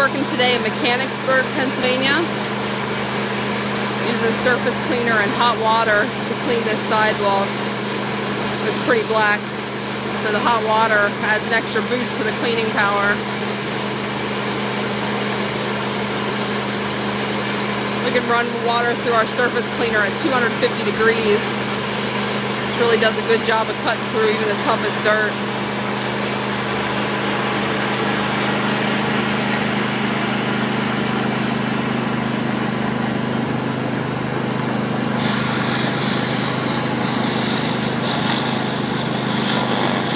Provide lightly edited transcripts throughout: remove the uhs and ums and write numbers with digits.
working today in Mechanicsburg, Pennsylvania. Using a surface cleaner and hot water to clean this sidewalk. It's pretty black, so the hot water adds an extra boost to the cleaning power. We can run water through our surface cleaner at 250 degrees. It really does a good job of cutting through even the toughest dirt.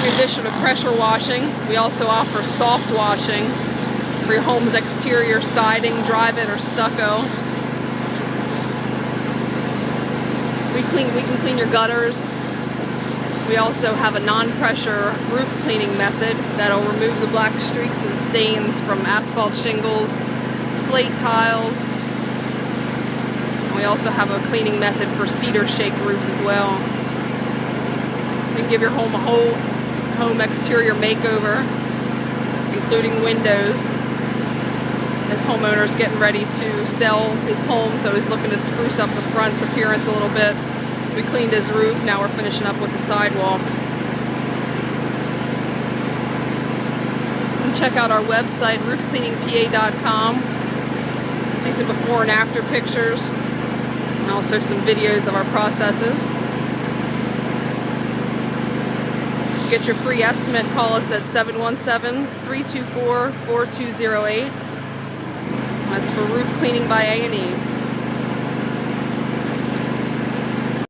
In addition to pressure washing, we also offer soft washing for your home's exterior siding, drive-in, or stucco. We can clean your gutters. We also have a non-pressure roof cleaning method that'll remove the black streaks and stains from asphalt shingles, slate tiles. And we also have a cleaning method for cedar shake roofs as well. We can give your home a whole home exterior makeover, including windows. This homeowner is getting ready to sell his home, so he's looking to spruce up the front's appearance a little bit. We cleaned his roof, now we're finishing up with the sidewalk. And check out our website, roofcleaningpa.com. See some before and after pictures, and also some videos of our processes. To get your free estimate, call us at 717-324-4208. That's for Roof Cleaning by A&E.